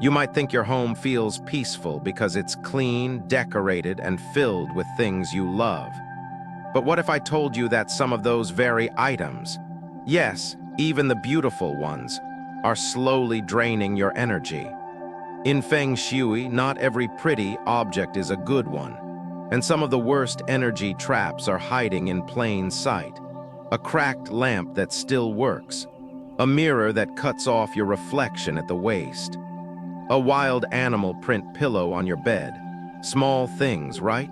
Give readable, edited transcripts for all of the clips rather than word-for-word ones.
You might think your home feels peaceful because it's clean, decorated, and filled with things you love. But what if I told you that some of those very items, yes, even the beautiful ones, are slowly draining your energy? In Feng Shui, not every pretty object is a good one, and some of the worst energy traps are hiding in plain sight. A cracked lamp that still works, a mirror that cuts off your reflection at the waist, a wild animal print pillow on your bed. Small things, right?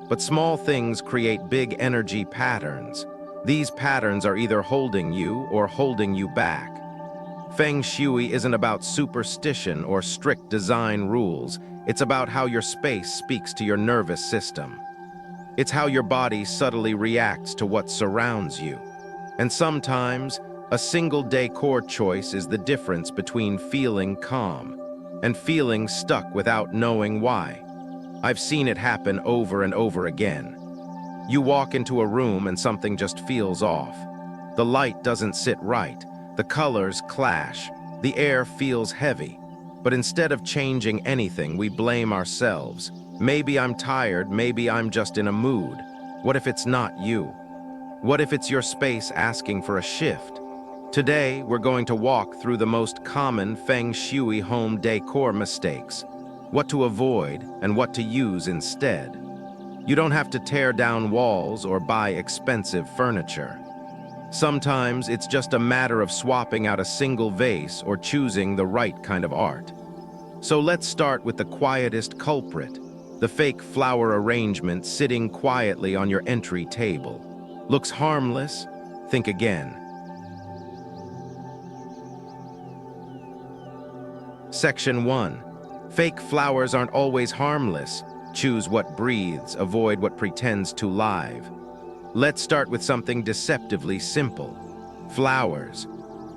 But small things create big energy patterns. These patterns are either holding you or holding you back. Feng Shui isn't about superstition or strict design rules. It's about how your space speaks to your nervous system. It's how your body subtly reacts to what surrounds you. And sometimes, a single decor choice is the difference between feeling calm and feeling stuck without knowing why. I've seen it happen over and over again. You walk into a room and something just feels off. The light doesn't sit right. The colors clash. The air feels heavy. But instead of changing anything, we blame ourselves. Maybe I'm tired, maybe I'm just in a mood. What if it's not you? What if it's your space asking for a shift? Today, we're going to walk through the most common Feng Shui home decor mistakes, what to avoid and what to use instead. You don't have to tear down walls or buy expensive furniture. Sometimes it's just a matter of swapping out a single vase or choosing the right kind of art. So let's start with the quietest culprit, the fake flower arrangement sitting quietly on your entry table. Looks harmless? Think again. Section 1. Fake flowers aren't always harmless. Choose what breathes, avoid what pretends to live. Let's start with something deceptively simple. Flowers.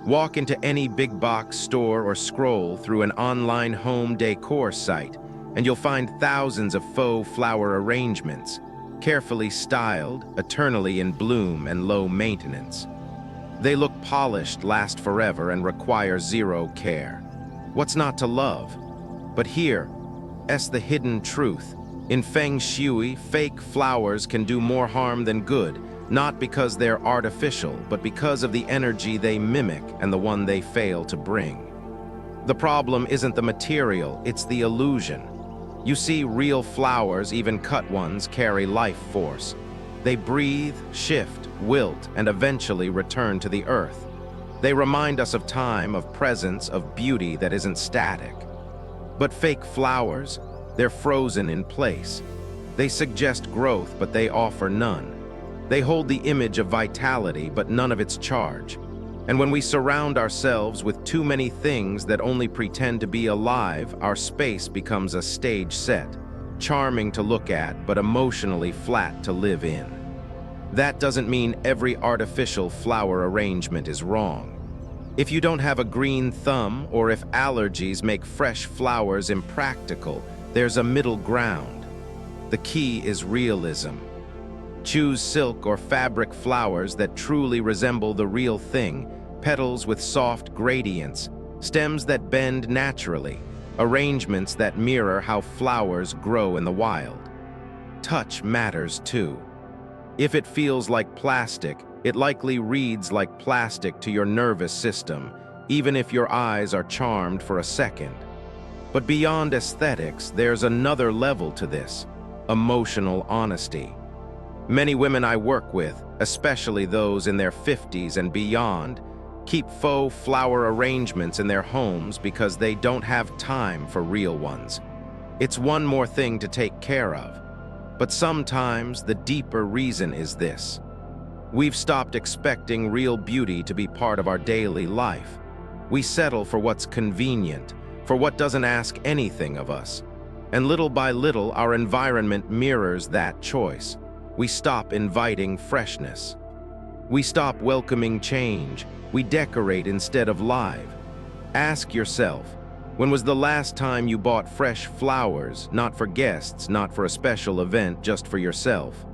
Walk into any big box store or scroll through an online home decor site, and you'll find thousands of faux flower arrangements, carefully styled, eternally in bloom and low maintenance. They look polished, last forever, and require zero care. What's not to love? But here's the hidden truth. In Feng Shui, fake flowers can do more harm than good, not because they're artificial, but because of the energy they mimic and the one they fail to bring. The problem isn't the material, it's the illusion. You see, real flowers, even cut ones, carry life force. They breathe, shift, wilt, and eventually return to the earth. They remind us of time, of presence, of beauty that isn't static. But fake flowers, they're frozen in place. They suggest growth, but they offer none. They hold the image of vitality, but none of its charge. And when we surround ourselves with too many things that only pretend to be alive, our space becomes a stage set, charming to look at, but emotionally flat to live in. That doesn't mean every artificial flower arrangement is wrong. If you don't have a green thumb, or if allergies make fresh flowers impractical, there's a middle ground. The key is realism. Choose silk or fabric flowers that truly resemble the real thing, petals with soft gradients, stems that bend naturally, arrangements that mirror how flowers grow in the wild. Touch matters too. If it feels like plastic, it likely reads like plastic to your nervous system, even if your eyes are charmed for a second. But beyond aesthetics, there's another level to this: emotional honesty. Many women I work with, especially those in their 50s and beyond, keep faux flower arrangements in their homes because they don't have time for real ones. It's one more thing to take care of. But sometimes the deeper reason is this: we've stopped expecting real beauty to be part of our daily life. We settle for what's convenient, for what doesn't ask anything of us. And little by little, our environment mirrors that choice. We stop inviting freshness. We stop welcoming change. We decorate instead of live. Ask yourself, when was the last time you bought fresh flowers, not for guests, not for a special event, just for yourself?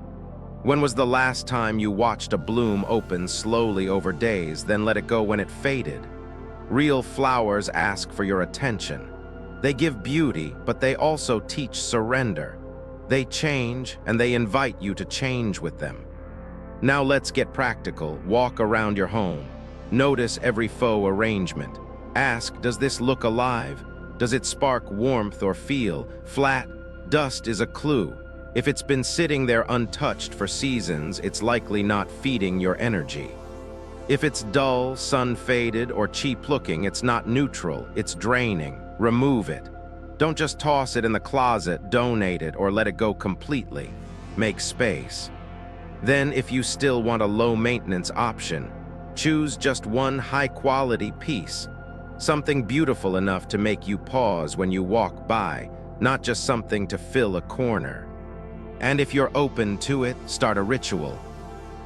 When was the last time you watched a bloom open slowly over days, then let it go when it faded? Real flowers ask for your attention. They give beauty, but they also teach surrender. They change, and they invite you to change with them. Now let's get practical. Walk around your home. Notice every faux arrangement. Ask, does this look alive? Does it spark warmth or feel flat? Dust is a clue. If it's been sitting there untouched for seasons, it's likely not feeding your energy. If it's dull, sun-faded, or cheap-looking, it's not neutral, it's draining. Remove it. Don't just toss it in the closet, donate it, or let it go completely. Make space. Then, if you still want a low-maintenance option, choose just one high-quality piece. Something beautiful enough to make you pause when you walk by, not just something to fill a corner. And if you're open to it, start a ritual.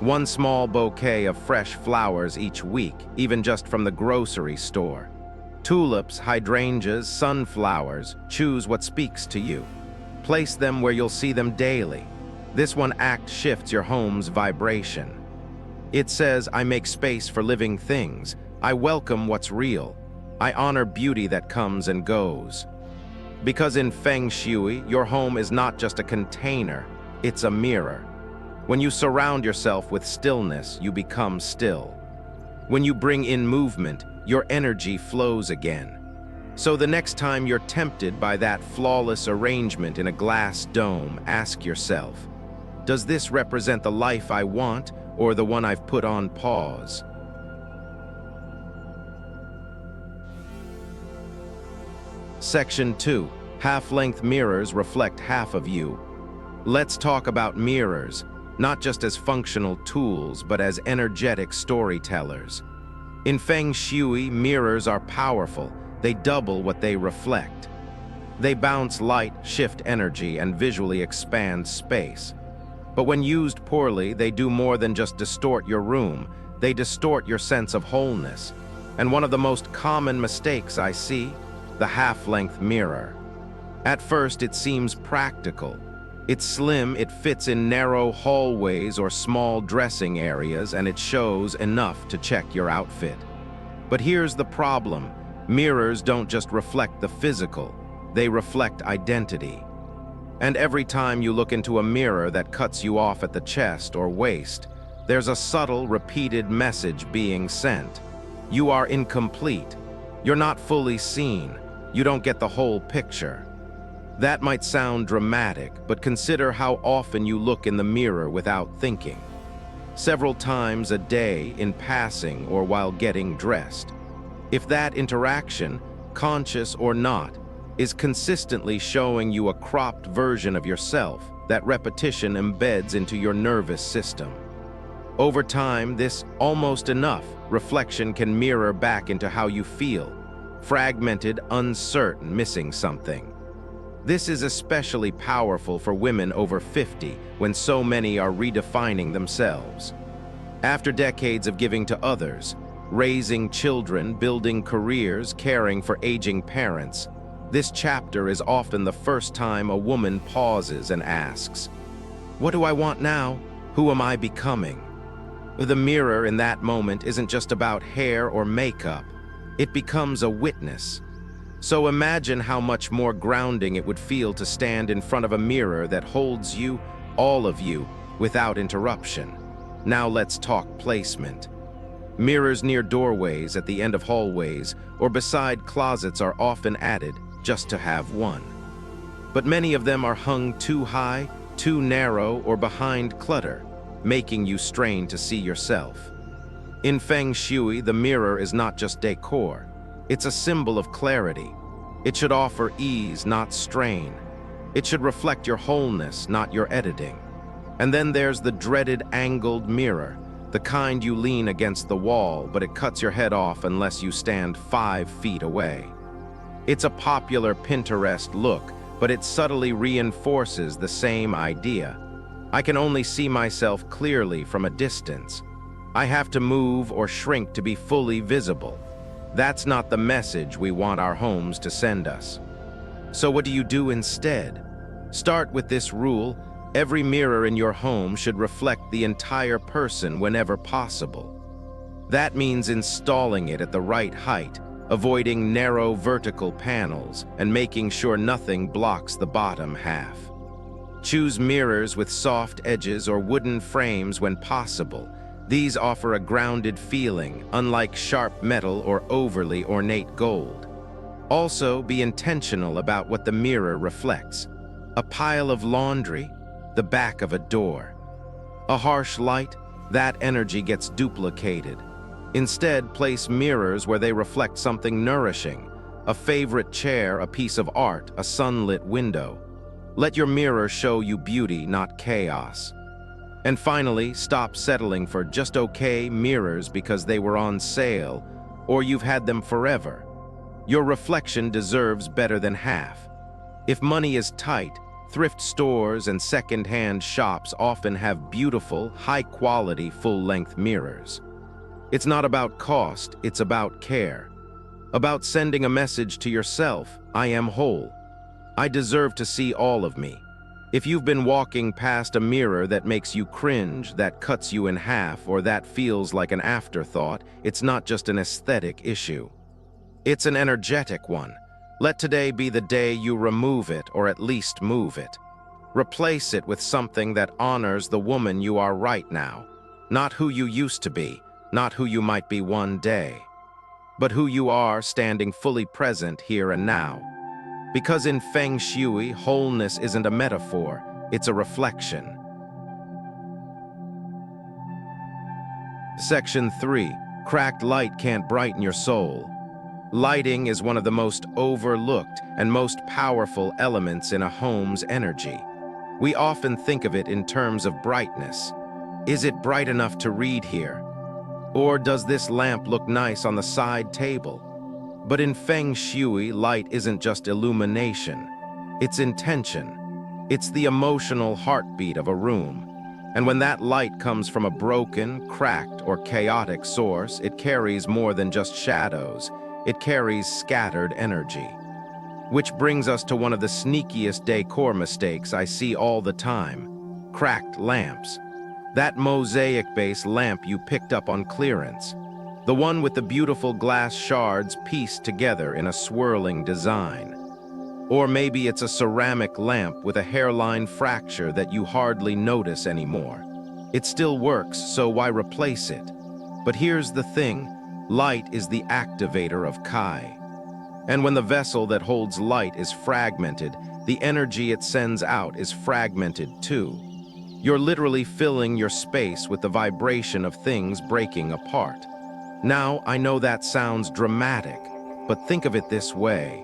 One small bouquet of fresh flowers each week, even just from the grocery store. Tulips, hydrangeas, sunflowers, choose what speaks to you. Place them where you'll see them daily. This one act shifts your home's vibration. It says, I make space for living things. I welcome what's real. I honor beauty that comes and goes. Because in Feng Shui, your home is not just a container, it's a mirror. When you surround yourself with stillness, you become still. When you bring in movement, your energy flows again. So the next time you're tempted by that flawless arrangement in a glass dome, ask yourself, does this represent the life I want or the one I've put on pause? Section 2. Half-length mirrors reflect half of you. Let's talk about mirrors, not just as functional tools, but as energetic storytellers. In Feng Shui, mirrors are powerful. They double what they reflect. They bounce light, shift energy, and visually expand space. But when used poorly, they do more than just distort your room. They distort your sense of wholeness. And one of the most common mistakes I see, the half-length mirror. At first, it seems practical. It's slim, it fits in narrow hallways or small dressing areas, and it shows enough to check your outfit. But here's the problem. Mirrors don't just reflect the physical, they reflect identity. And every time you look into a mirror that cuts you off at the chest or waist, there's a subtle, repeated message being sent. You are incomplete. You're not fully seen. You don't get the whole picture. That might sound dramatic, but consider how often you look in the mirror without thinking. Several times a day, in passing or while getting dressed. If that interaction, conscious or not, is consistently showing you a cropped version of yourself, that repetition embeds into your nervous system. Over time, this almost enough reflection can mirror back into how you feel, fragmented, uncertain, missing something. This is especially powerful for women over 50, when so many are redefining themselves. After decades of giving to others, raising children, building careers, caring for aging parents, this chapter is often the first time a woman pauses and asks, what do I want now? Who am I becoming? The mirror in that moment isn't just about hair or makeup. It becomes a witness. So imagine how much more grounding it would feel to stand in front of a mirror that holds you, all of you, without interruption. Now let's talk placement. Mirrors near doorways, at the end of hallways, or beside closets are often added just to have one. But many of them are hung too high, too narrow, or behind clutter, making you strain to see yourself. In Feng Shui, the mirror is not just decor. It's a symbol of clarity. It should offer ease, not strain. It should reflect your wholeness, not your editing. And then there's the dreaded angled mirror, the kind you lean against the wall, but it cuts your head off unless you stand 5 feet away. It's a popular Pinterest look, but it subtly reinforces the same idea. I can only see myself clearly from a distance. I have to move or shrink to be fully visible. That's not the message we want our homes to send us. So what do you do instead? Start with this rule: every mirror in your home should reflect the entire person whenever possible. That means installing it at the right height, avoiding narrow vertical panels and making sure nothing blocks the bottom half. Choose mirrors with soft edges or wooden frames when possible. These offer a grounded feeling, unlike sharp metal or overly ornate gold. Also, be intentional about what the mirror reflects. A pile of laundry, the back of a door. A harsh light, that energy gets duplicated. Instead, place mirrors where they reflect something nourishing. A favorite chair, a piece of art, a sunlit window. Let your mirror show you beauty, not chaos. And finally, stop settling for just okay mirrors because they were on sale or you've had them forever. Your reflection deserves better than half. If money is tight, thrift stores and second-hand shops often have beautiful, high-quality, full-length mirrors. It's not about cost, it's about care. About sending a message to yourself, I am whole. I deserve to see all of me. If you've been walking past a mirror that makes you cringe, that cuts you in half, or that feels like an afterthought, it's not just an aesthetic issue. It's an energetic one. Let today be the day you remove it, or at least move it. Replace it with something that honors the woman you are right now. Not who you used to be, not who you might be one day, but who you are standing fully present here and now. Because in Feng Shui, wholeness isn't a metaphor, it's a reflection. Section 3. Cracked light can't brighten your soul. Lighting is one of the most overlooked and most powerful elements in a home's energy. We often think of it in terms of brightness. Is it bright enough to read here? Or does this lamp look nice on the side table? But in Feng Shui, light isn't just illumination. It's intention. It's the emotional heartbeat of a room. And when that light comes from a broken, cracked, or chaotic source, it carries more than just shadows. It carries scattered energy. Which brings us to one of the sneakiest decor mistakes I see all the time: cracked lamps. That mosaic-based lamp you picked up on clearance. The one with the beautiful glass shards pieced together in a swirling design. Or maybe it's a ceramic lamp with a hairline fracture that you hardly notice anymore. It still works, so why replace it? But here's the thing, light is the activator of Kai. And when the vessel that holds light is fragmented, the energy it sends out is fragmented too. You're literally filling your space with the vibration of things breaking apart. Now, I know that sounds dramatic, but think of it this way.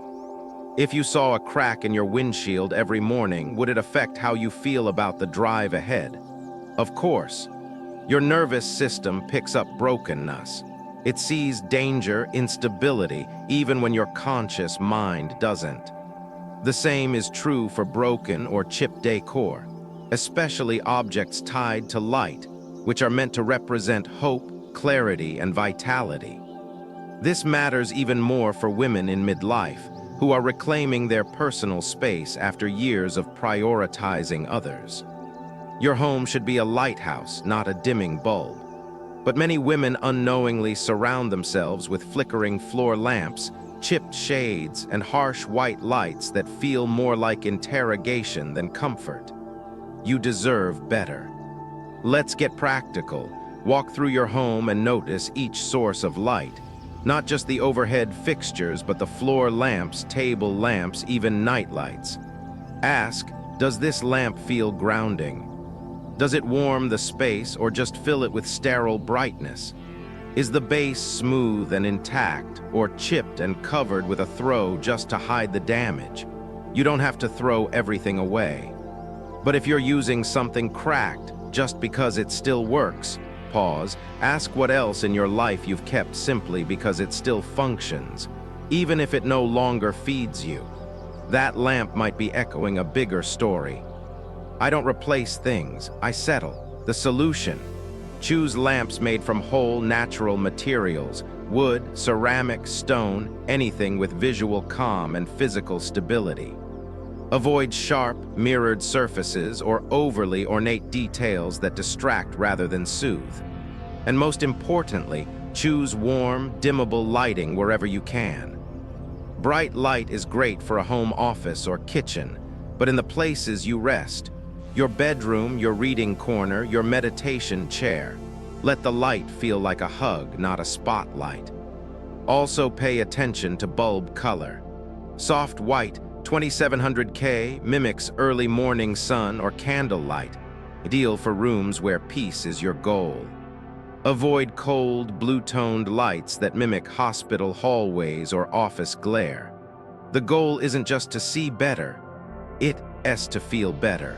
If you saw a crack in your windshield every morning, would it affect how you feel about the drive ahead? Of course. Your nervous system picks up brokenness. It sees danger, instability, even when your conscious mind doesn't. The same is true for broken or chipped decor, especially objects tied to light, which are meant to represent hope, clarity, and vitality. This matters even more for women in midlife, who are reclaiming their personal space after years of prioritizing others. Your home should be a lighthouse, not a dimming bulb. But many women unknowingly surround themselves with flickering floor lamps, chipped shades, and harsh white lights that feel more like interrogation than comfort. You deserve better. Let's get practical. Walk through your home and notice each source of light. Not just the overhead fixtures, but the floor lamps, table lamps, even night lights. Ask, does this lamp feel grounding? Does it warm the space or just fill it with sterile brightness? Is the base smooth and intact, or chipped and covered with a throw just to hide the damage? You don't have to throw everything away. But if you're using something cracked just because it still works, pause, ask what else in your life you've kept simply because it still functions, even if it no longer feeds you. That lamp might be echoing a bigger story. I don't replace things, I settle. The solution: choose lamps made from whole, natural materials, wood, ceramic, stone, anything with visual calm and physical stability. Avoid sharp, mirrored surfaces or overly ornate details that distract rather than soothe. And most importantly, Choose warm, dimmable lighting wherever you can. Bright light is great for a home office or kitchen, but in the places you rest, your bedroom, your reading corner, your meditation chair, let the light feel like a hug, not a spotlight. Also pay attention to bulb color. Soft white 2700K mimics early morning sun or candlelight, ideal for rooms where peace is your goal. Avoid cold, blue-toned lights that mimic hospital hallways or office glare. The goal isn't just to see better, it's to feel better.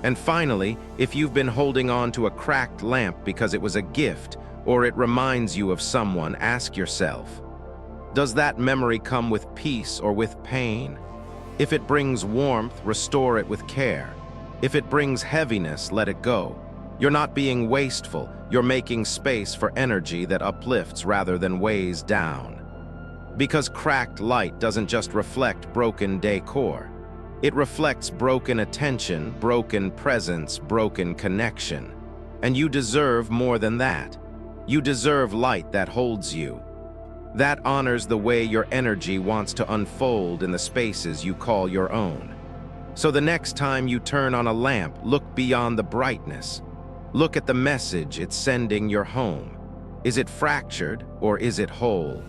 And finally, if you've been holding on to a cracked lamp because it was a gift or it reminds you of someone, ask yourself, does that memory come with peace or with pain? If it brings warmth, restore it with care. If it brings heaviness, let it go. You're not being wasteful, you're making space for energy that uplifts rather than weighs down. Because cracked light doesn't just reflect broken decor. It reflects broken attention, broken presence, broken connection. And you deserve more than that. You deserve light that holds you. That honors the way your energy wants to unfold in the spaces you call your own. So the next time you turn on a lamp, look beyond the brightness. Look at the message it's sending your home. Is it fractured or is it whole?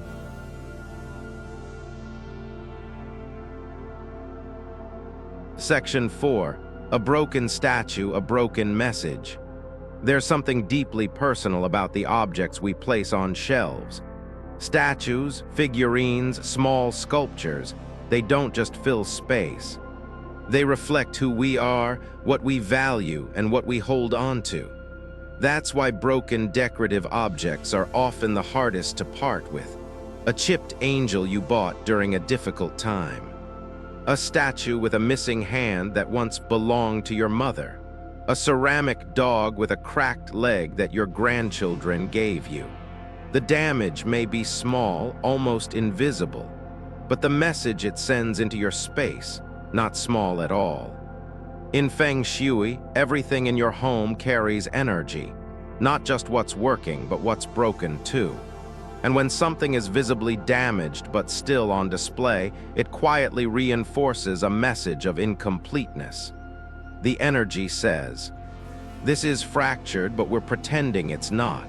Section 4. A broken statue, a broken message. There's something deeply personal about the objects we place on shelves. Statues, figurines, small sculptures, they don't just fill space. They reflect who we are, what we value, and what we hold on to. That's why broken decorative objects are often the hardest to part with. A chipped angel you bought during a difficult time. A statue with a missing hand that once belonged to your mother. A ceramic dog with a cracked leg that your grandchildren gave you. The damage may be small, almost invisible, but the message it sends into your space, not small at all. In Feng Shui, everything in your home carries energy, not just what's working, but what's broken too. And when something is visibly damaged but still on display, it quietly reinforces a message of incompleteness. The energy says, "This is fractured, but we're pretending it's not."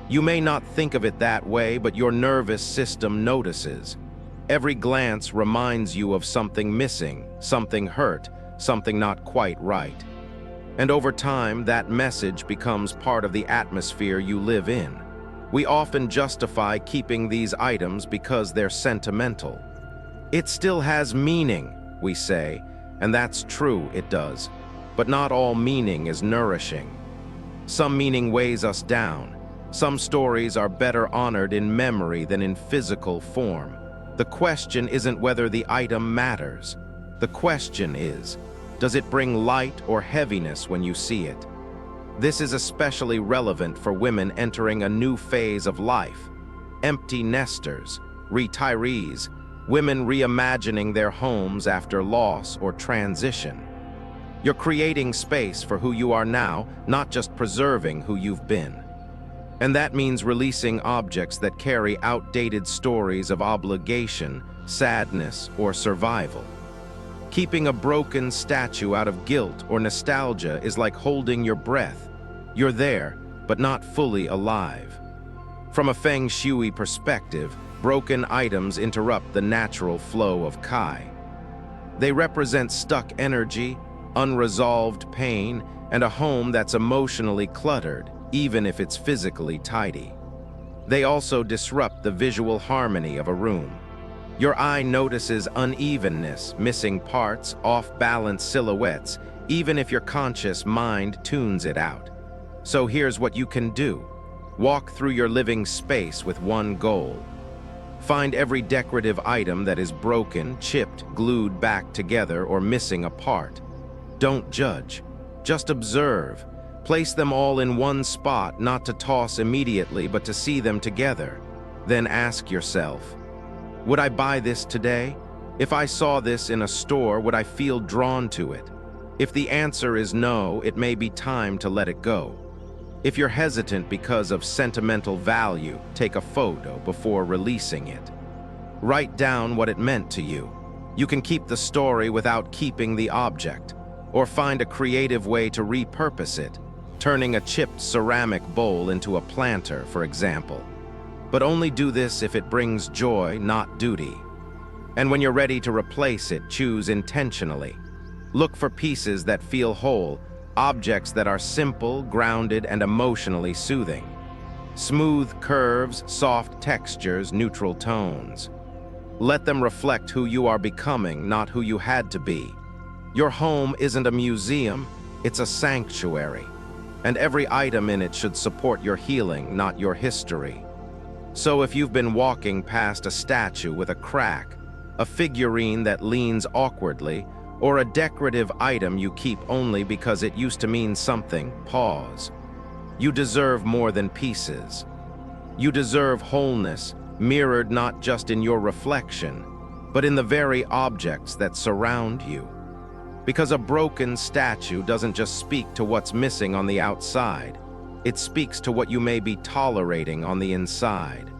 You may not think of it that way, but your nervous system notices. Every glance reminds you of something missing, something hurt, something not quite right. And over time, that message becomes part of the atmosphere you live in. We often justify keeping these items because they're sentimental. It still has meaning, we say, and that's true, it does. But not all meaning is nourishing. Some meaning weighs us down. Some stories are better honored in memory than in physical form. The question isn't whether the item matters. The question is, does it bring light or heaviness when you see it? This is especially relevant for women entering a new phase of life. Empty nesters, retirees, women reimagining their homes after loss or transition. You're creating space for who you are now, not just preserving who you've been. And that means releasing objects that carry outdated stories of obligation, sadness, or survival. Keeping a broken statue out of guilt or nostalgia is like holding your breath. You're there, but not fully alive. From a Feng Shui perspective, broken items interrupt the natural flow of Kai. They represent stuck energy, unresolved pain, and a home that's emotionally cluttered, even if it's physically tidy. They also disrupt the visual harmony of a room. Your eye notices unevenness, missing parts, off-balance silhouettes, even if your conscious mind tunes it out. So here's what you can do. Walk through your living space with one goal. Find every decorative item that is broken, chipped, glued back together, or missing a part. Don't judge. Just observe. Place them all in one spot, not to toss immediately, but to see them together. Then ask yourself, would I buy this today? If I saw this in a store, would I feel drawn to it? If the answer is no, it may be time to let it go. If you're hesitant because of sentimental value, take a photo before releasing it. Write down what it meant to you. You can keep the story without keeping the object, or find a creative way to repurpose it, turning a chipped ceramic bowl into a planter, for example. But only do this if it brings joy, not duty. And when you're ready to replace it, choose intentionally. Look for pieces that feel whole, objects that are simple, grounded, and emotionally soothing. Smooth curves, soft textures, neutral tones. Let them reflect who you are becoming, not who you had to be. Your home isn't a museum, it's a sanctuary. And every item in it should support your healing, not your history. So if you've been walking past a statue with a crack, a figurine that leans awkwardly, or a decorative item you keep only because it used to mean something, pause. You deserve more than pieces. You deserve wholeness, mirrored not just in your reflection, but in the very objects that surround you. Because a broken statue doesn't just speak to what's missing on the outside, it speaks to what you may be tolerating on the inside.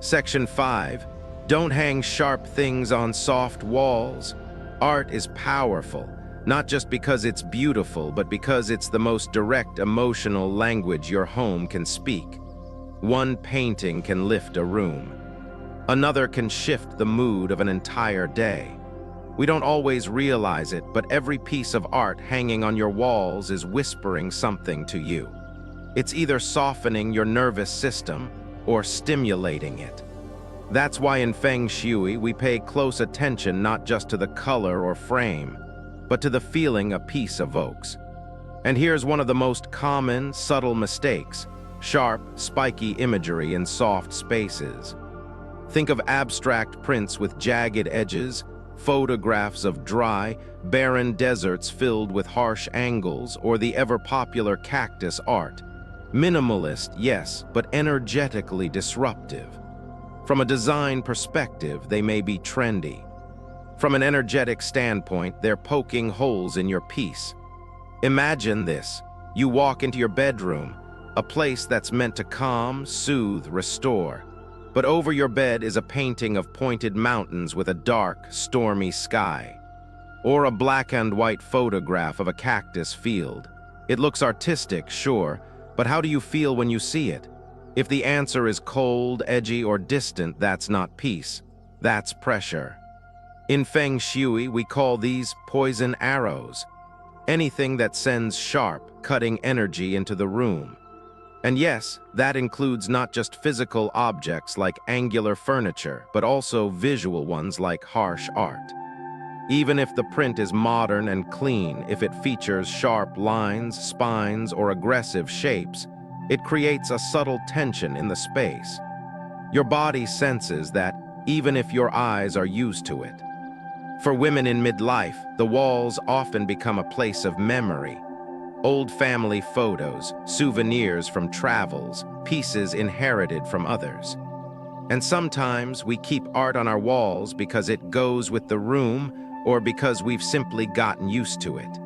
Section 5. Don't hang sharp things on soft walls. Art is powerful, not just because it's beautiful, but because it's the most direct emotional language your home can speak. One painting can lift a room. Another can shift the mood of an entire day. We don't always realize it, but every piece of art hanging on your walls is whispering something to you. It's either softening your nervous system or stimulating it. That's why in Feng Shui we pay close attention not just to the color or frame, but to the feeling a piece evokes. And here's one of the most common, subtle mistakes: sharp, spiky imagery in soft spaces. Think of abstract prints with jagged edges, photographs of dry, barren deserts filled with harsh angles, or the ever-popular cactus art. Minimalist, yes, but energetically disruptive. From a design perspective, they may be trendy. From an energetic standpoint, they're poking holes in your piece. Imagine this. You walk into your bedroom, a place that's meant to calm, soothe, restore. But over your bed is a painting of pointed mountains with a dark, stormy sky. Or a black and white photograph of a cactus field. It looks artistic, sure, but how do you feel when you see it? If the answer is cold, edgy, or distant, that's not peace. That's pressure. In Feng Shui, we call these poison arrows. Anything that sends sharp, cutting energy into the room. And yes, that includes not just physical objects like angular furniture, but also visual ones like harsh art. Even if the print is modern and clean, if it features sharp lines, spines, or aggressive shapes, it creates a subtle tension in the space. Your body senses that, even if your eyes are used to it. For women in midlife, the walls often become a place of memory. Old family photos, souvenirs from travels, pieces inherited from others. And sometimes we keep art on our walls because it goes with the room or because we've simply gotten used to it.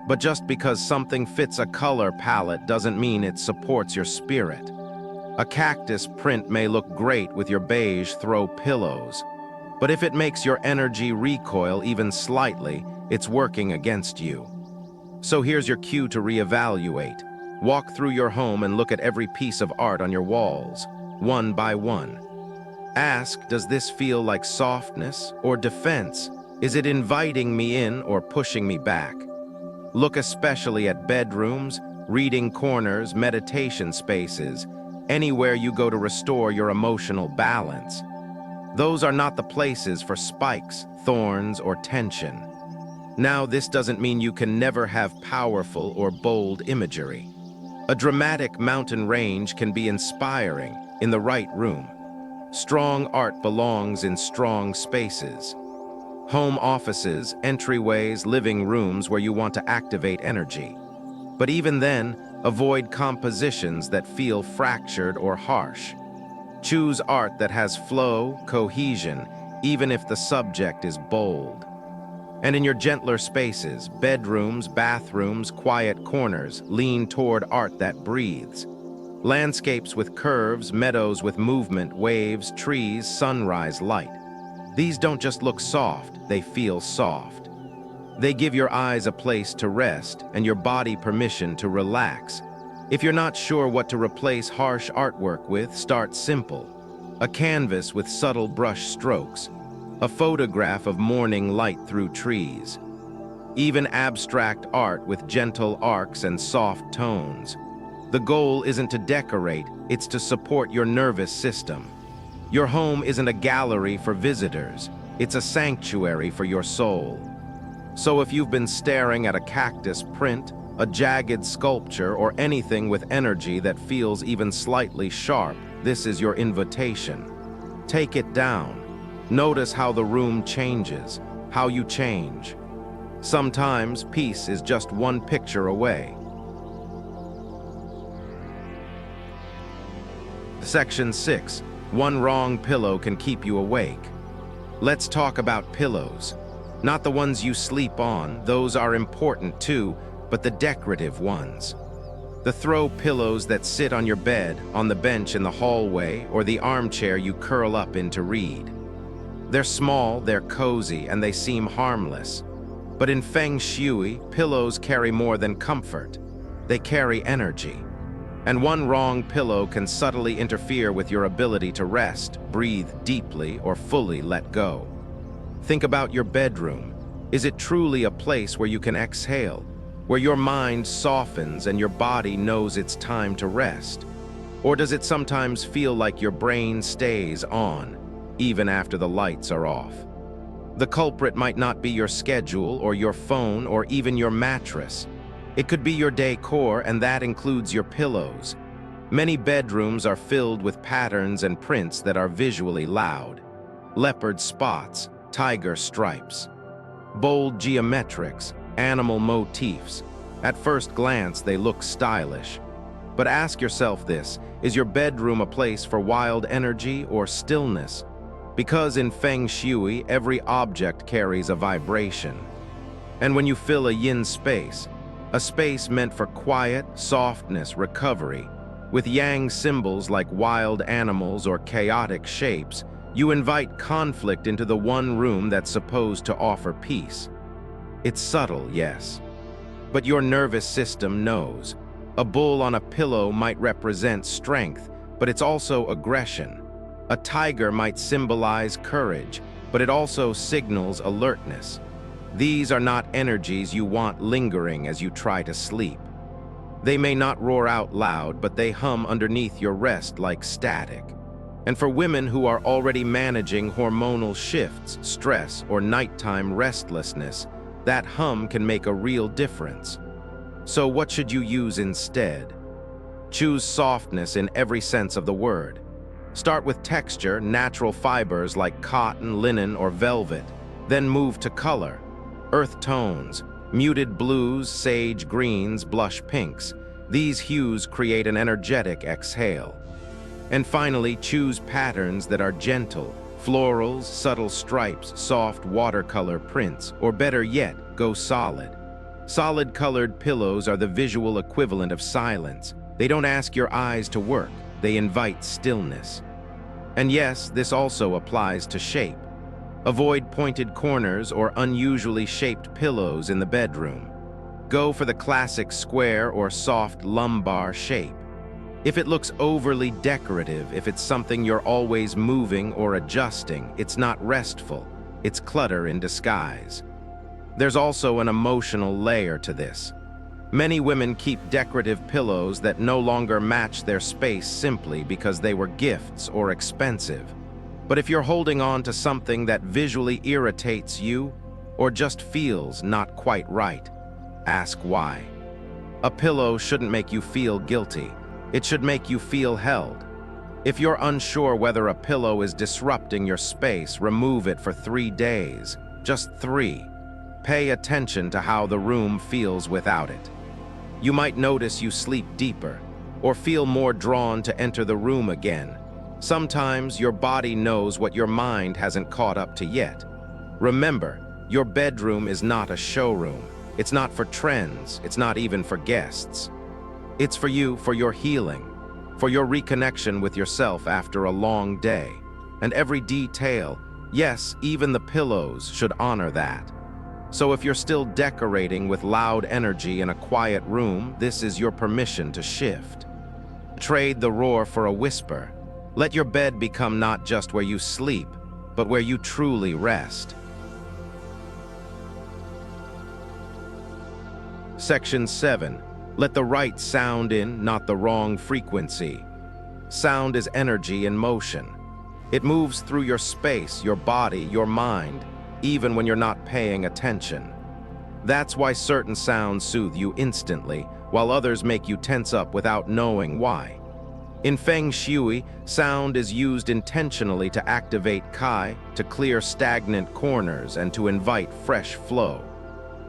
But just because something fits a color palette doesn't mean it supports your spirit. A cactus print may look great with your beige throw pillows, but if it makes your energy recoil even slightly, it's working against you. So here's your cue to reevaluate. Walk through your home and look at every piece of art on your walls, one by one. Ask, does this feel like softness or defense? Is it inviting me in or pushing me back? Look especially at bedrooms, reading corners, meditation spaces, anywhere you go to restore your emotional balance. Those are not the places for spikes, thorns, or tension. Now, this doesn't mean you can never have powerful or bold imagery. A dramatic mountain range can be inspiring in the right room. Strong art belongs in strong spaces. Home offices, entryways, living rooms where you want to activate energy. But even then, avoid compositions that feel fractured or harsh. Choose art that has flow, cohesion, even if the subject is bold. And in your gentler spaces, bedrooms, bathrooms, quiet corners, lean toward art that breathes. Landscapes with curves, meadows with movement, waves, trees, sunrise, light. These don't just look soft, they feel soft. They give your eyes a place to rest and your body permission to relax. If you're not sure what to replace harsh artwork with, start simple. A canvas with subtle brush strokes. A photograph of morning light through trees. Even abstract art with gentle arcs and soft tones. The goal isn't to decorate, it's to support your nervous system. Your home isn't a gallery for visitors, it's a sanctuary for your soul. So if you've been staring at a cactus print, a jagged sculpture, or anything with energy that feels even slightly sharp, this is your invitation. Take it down. Notice how the room changes, how you change. Sometimes peace is just one picture away. Section 6. One wrong pillow can keep you awake. Let's talk about pillows. Not the ones you sleep on, those are important too, but the decorative ones. The throw pillows that sit on your bed, on the bench in the hallway, or the armchair you curl up in to read. They're small, they're cozy, and they seem harmless. But in Feng Shui, pillows carry more than comfort. They carry energy. And one wrong pillow can subtly interfere with your ability to rest, breathe deeply, or fully let go. Think about your bedroom. Is it truly a place where you can exhale, where your mind softens and your body knows it's time to rest? Or does it sometimes feel like your brain stays on, even after the lights are off? The culprit might not be your schedule or your phone or even your mattress. It could be your decor, and that includes your pillows. Many bedrooms are filled with patterns and prints that are visually loud. Leopard spots, tiger stripes, bold geometrics, animal motifs. At first glance, they look stylish. But ask yourself this, is your bedroom a place for wild energy or stillness? Because in Feng Shui, every object carries a vibration. And when you fill a yin space, a space meant for quiet, softness, recovery, with yang symbols like wild animals or chaotic shapes, you invite conflict into the one room that's supposed to offer peace. It's subtle, yes, but your nervous system knows. A bull on a pillow might represent strength, but it's also aggression. A tiger might symbolize courage, but it also signals alertness. These are not energies you want lingering as you try to sleep. They may not roar out loud, but they hum underneath your rest like static. And for women who are already managing hormonal shifts, stress, or nighttime restlessness, that hum can make a real difference. So what should you use instead? Choose softness in every sense of the word. Start with texture, natural fibers like cotton, linen, or velvet. Then move to color. Earth tones, muted blues, sage greens, blush pinks. These hues create an energetic exhale. And finally, choose patterns that are gentle, florals, subtle stripes, soft watercolor prints, or better yet, go solid. Solid-colored pillows are the visual equivalent of silence. They don't ask your eyes to work, they invite stillness. And yes, this also applies to shape. Avoid pointed corners or unusually shaped pillows in the bedroom. Go for the classic square or soft lumbar shape. If it looks overly decorative, if it's something you're always moving or adjusting, it's not restful, it's clutter in disguise. There's also an emotional layer to this. Many women keep decorative pillows that no longer match their space simply because they were gifts or expensive. But if you're holding on to something that visually irritates you or just feels not quite right, ask why. A pillow shouldn't make you feel guilty. It should make you feel held. If you're unsure whether a pillow is disrupting your space, remove it for 3 days. Just 3. Pay attention to how the room feels without it. You might notice you sleep deeper or feel more drawn to enter the room again. Sometimes your body knows what your mind hasn't caught up to yet. Remember, Your bedroom is not a showroom. It's not for trends. It's not even for guests. It's for you, for your healing, for your reconnection with yourself after a long day. And every detail, yes, even the pillows, should honor that. So if you're still decorating with loud energy in a quiet room, this is your permission to shift. Trade the roar for a whisper. Let your bed become not just where you sleep, but where you truly rest. Section 7. Let the right sound in, not the wrong frequency. Sound is energy in motion. It moves through your space, your body, your mind, even when you're not paying attention. That's why certain sounds soothe you instantly, while others make you tense up without knowing why. In Feng Shui, sound is used intentionally to activate Kai, to clear stagnant corners, and to invite fresh flow.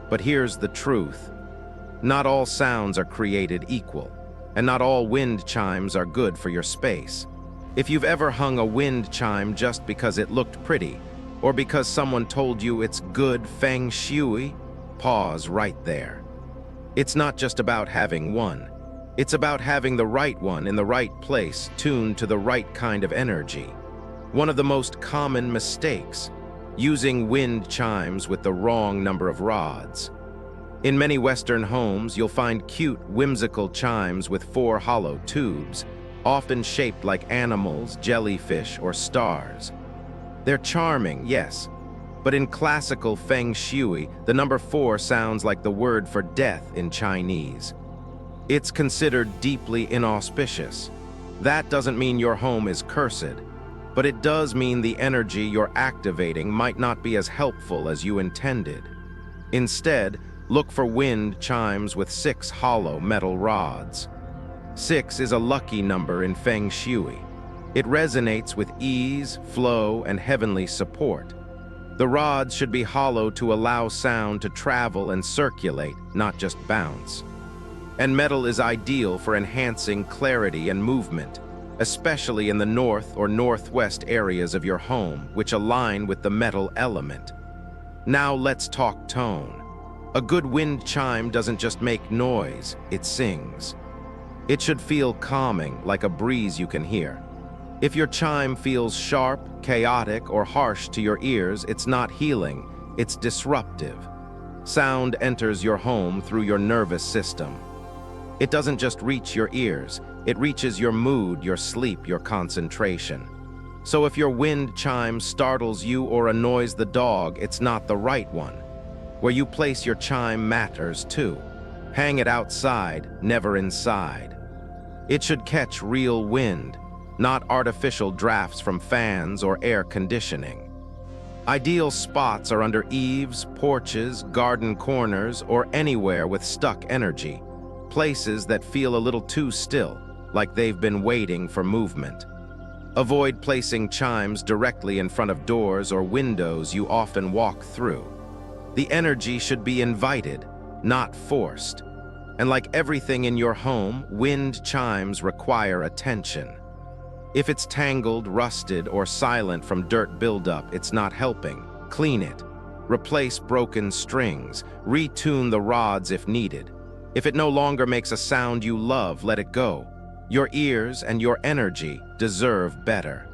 But here's the truth. Not all sounds are created equal, and not all wind chimes are good for your space. If you've ever hung a wind chime just because it looked pretty, or because someone told you it's good Feng Shui, pause right there. It's not just about having one. It's about having the right one in the right place, tuned to the right kind of energy. One of the most common mistakes, using wind chimes with the wrong number of rods. In many Western homes, you'll find cute, whimsical chimes with 4 hollow tubes, often shaped like animals, jellyfish, or stars. They're charming, yes, but in classical Feng Shui, the number 4 sounds like the word for death in Chinese. It's considered deeply inauspicious. That doesn't mean your home is cursed, but it does mean the energy you're activating might not be as helpful as you intended. Instead, look for wind chimes with 6 hollow metal rods. 6 is a lucky number in Feng Shui. It resonates with ease, flow, and heavenly support. The rods should be hollow to allow sound to travel and circulate, not just bounce. And metal is ideal for enhancing clarity and movement, especially in the north or northwest areas of your home, which align with the metal element. Now let's talk tone. A good wind chime doesn't just make noise, it sings. It should feel calming, like a breeze you can hear. If your chime feels sharp, chaotic, or harsh to your ears, it's not healing, it's disruptive. Sound enters your home through your nervous system. It doesn't just reach your ears, it reaches your mood, your sleep, your concentration. So if your wind chime startles you or annoys the dog, it's not the right one. Where you place your chime matters too. Hang it outside, never inside. It should catch real wind, not artificial drafts from fans or air conditioning. Ideal spots are under eaves, porches, garden corners, or anywhere with stuck energy. Places that feel a little too still, like they've been waiting for movement. Avoid placing chimes directly in front of doors or windows you often walk through. The energy should be invited, not forced. And like everything in your home, wind chimes require attention. If it's tangled, rusted, or silent from dirt buildup, it's not helping. Clean it. Replace broken strings. Retune the rods if needed. If it no longer makes a sound you love, let it go. Your ears and your energy deserve better.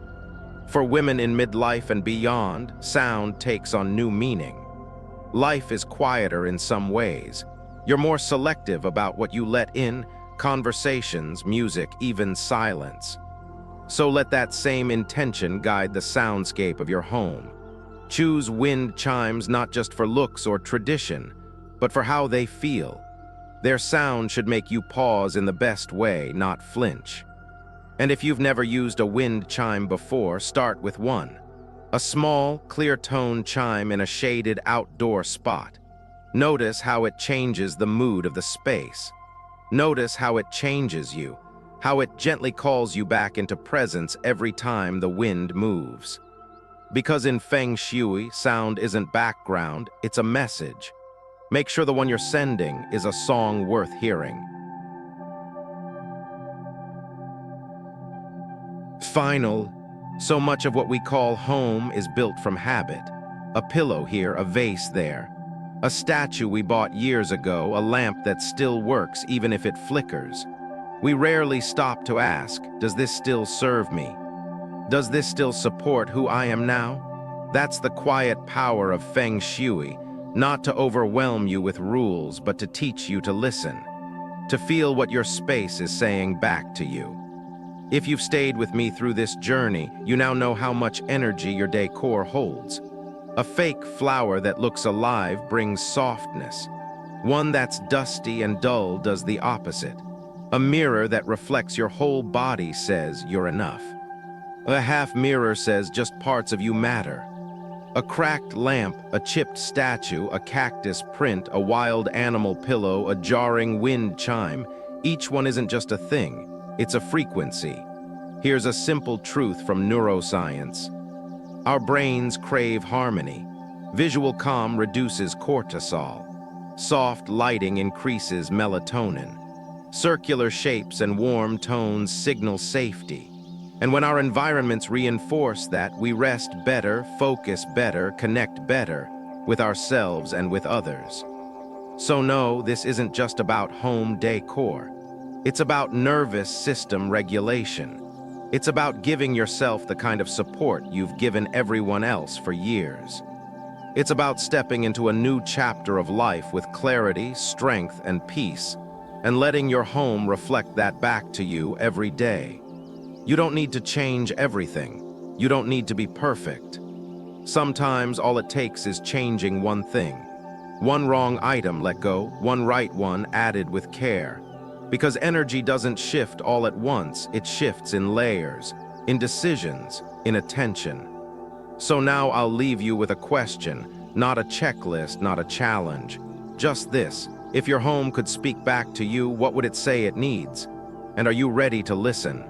For women in midlife and beyond, sound takes on new meaning. Life is quieter in some ways. You're more selective about what you let in, conversations, music, even silence. So let that same intention guide the soundscape of your home. Choose wind chimes not just for looks or tradition, but for how they feel. Their sound should make you pause in the best way, not flinch. And if you've never used a wind chime before, start with one. A small, clear-tone chime in a shaded outdoor spot. Notice how it changes the mood of the space. Notice how it changes you, how it gently calls you back into presence every time the wind moves. Because in Feng Shui, sound isn't background, it's a message. Make sure the one you're sending is a song worth hearing. Final, so much of what we call home is built from habit. A pillow here, a vase there. A statue we bought years ago, a lamp that still works even if it flickers. We rarely stop to ask, does this still serve me? Does this still support who I am now? That's the quiet power of Feng Shui, not to overwhelm you with rules, but to teach you to listen, to feel what your space is saying back to you. If you've stayed with me through this journey, you now know how much energy your decor holds. A fake flower that looks alive brings softness. One that's dusty and dull does the opposite. A mirror that reflects your whole body says you're enough. A half mirror says just parts of you matter. A cracked lamp, a chipped statue, a cactus print, a wild animal pillow, a jarring wind chime. Each one isn't just a thing, it's a frequency. Here's a simple truth from neuroscience. Our brains crave harmony. Visual calm reduces cortisol. Soft lighting increases melatonin. Circular shapes and warm tones signal safety. And when our environments reinforce that, we rest better, focus better, connect better with ourselves and with others. So no, this isn't just about home decor. It's about nervous system regulation. It's about giving yourself the kind of support you've given everyone else for years. It's about stepping into a new chapter of life with clarity, strength, and peace, and letting your home reflect that back to you every day. You don't need to change everything. You don't need to be perfect. Sometimes all it takes is changing one thing. One wrong item let go, one right one added with care. Because energy doesn't shift all at once, it shifts in layers, in decisions, in attention. So now I'll leave you with a question, not a checklist, not a challenge. Just this: if your home could speak back to you, what would it say it needs? And are you ready to listen?